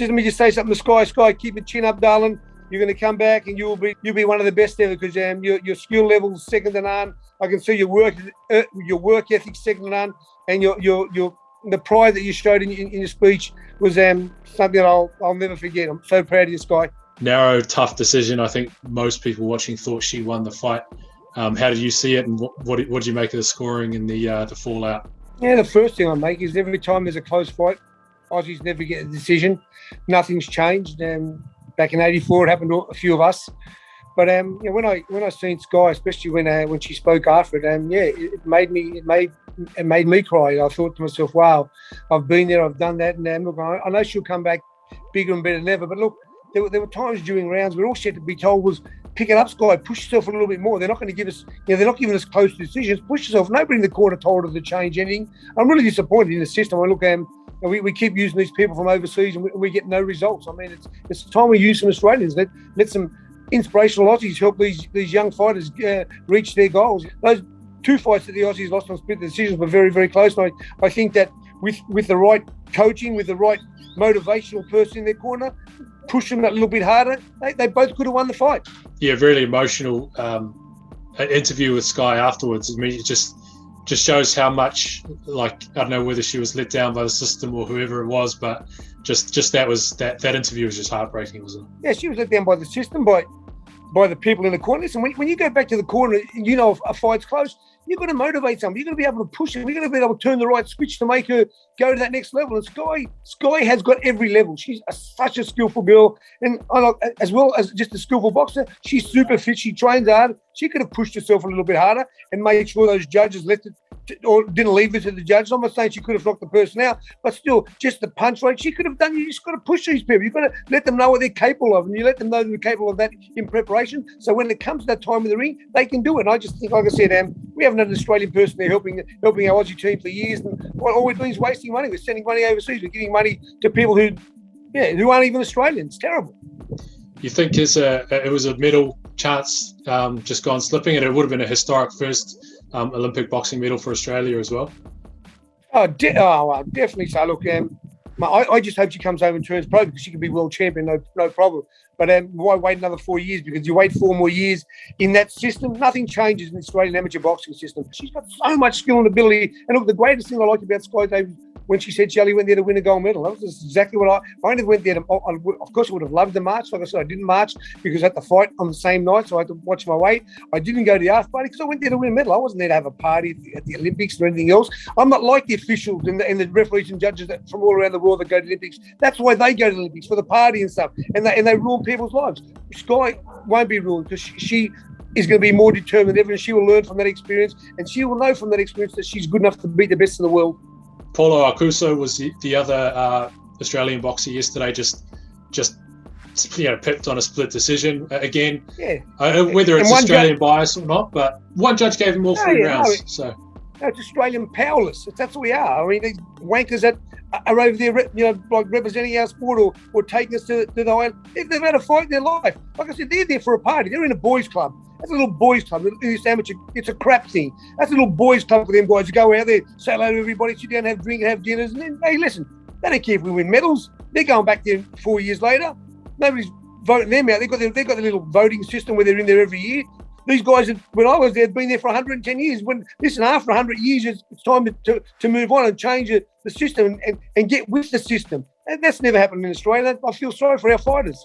let me just say something to Skye. Skye, keep your chin up, darling. You're going to come back and you'll be one of the best ever because your skill level's second to none. I can see your work ethic second to none, and the pride that you showed in your speech was something that I'll never forget. I'm so proud of you, Skye. Narrow, tough decision. I think most people watching thought she won the fight. How did you see it, and what did you make of the scoring and the fallout? Yeah, the first thing I make is every time there's a close fight, Aussies never get a decision. Nothing's changed. Back in '84, it happened to a few of us. But when I seen Skye, especially when she spoke after it, it made me cry. I thought to myself, wow, I've been there, I've done that, and look, I know she'll come back bigger and better than ever. But look, there were times during rounds where all she had to be told was, pick it up, Skye, push yourself a little bit more. They're not going to give us, they're not giving us close decisions. Push yourself. Nobody in the corner told her to change anything. I'm really disappointed in the system. We keep using these people from overseas and we get no results. I mean, it's time we use some Australians. Let some inspirational Aussies help these young fighters reach their goals. Those two fights that the Aussies lost on split decisions were very, very close. And I think that with the right coaching, with the right motivational person in their corner, push them a little bit harder, they both could have won the fight. Yeah, really emotional interview with Skye afterwards. I mean, it just shows how much, like, I don't know whether she was let down by the system or whoever it was, but just that interview was just heartbreaking, wasn't it? Yeah, she was let down by the system, by the people in the corner. Listen, when you go back to the corner, you know if a fight's close, you've got to motivate somebody. You've got to be able to push her. You've got to be able to turn the right switch to make her go to that next level. And Skye has got every level. She's such a skillful girl. And as well as just a skillful boxer, she's super fit. She trains hard. She could have pushed herself a little bit harder and made sure those judges left it or didn't leave it to the judges. I'm not saying she could have knocked the person out, but still, just the punch rate she could have done. You just got to push these people. You've got to let them know what they're capable of, and you let them know they're capable of that in preparation. So when it comes to that time in the ring, they can do it. And I just think, like I said, we haven't had an Australian person there helping our Aussie team for years, and all we're doing is wasting money. We're sending money overseas. We're giving money to people who aren't even Australians. It's terrible. You think it was a medal chance just gone slipping, and it would have been a historic first Olympic boxing medal for Australia as well? Definitely so. Look, I just hope she comes home and turns pro because she could be world champion, no problem. But why wait another 4 years? Because you wait 4 more years in that system, nothing changes in the Australian amateur boxing system. She's got so much skill and ability. And look, the greatest thing I like about Skye Davis, when she said she only went there to win a gold medal, that was exactly what I only went there to, of course I would have loved to march. Like I said, I didn't march because I had to fight on the same night, so I had to watch my weight. I didn't go to the after party because I went there to win a medal. I wasn't there to have a party at the Olympics or anything else. I'm not like the officials and the referees and judges that from all around the world that go to the Olympics. That's why they go to the Olympics, for the party and stuff, and they ruin people's lives. Skye won't be ruined because she is going to be more determined than ever, and she will learn from that experience, and she will know from that experience that she's good enough to beat the best in the world. Paulo Acuso was the other Australian boxer yesterday, just picked on a split decision again. Yeah. Whether it's Australian bias or not, but one judge gave him all 3 rounds. No, it's Australian powerless. That's what we are. I mean, these wankers that are over there, like representing our sport or taking us to the island. They've had a fight in their life. Like I said, they're there for a party. They're in a boys' club. That's a little boys' club. It's amateur. It's a crap thing. That's a little boys' club for them guys to go out there, say hello to everybody, sit down, have a drink, have dinners, and then, hey, listen, they don't care if we win medals. They're going back there 4 years later. Nobody's voting them out. They've got the little voting system where they're in there every year. These guys, when I was there, had been there for 110 years. After 100 years, it's time to move on and change the system and get with the system. And that's never happened in Australia. I feel sorry for our fighters.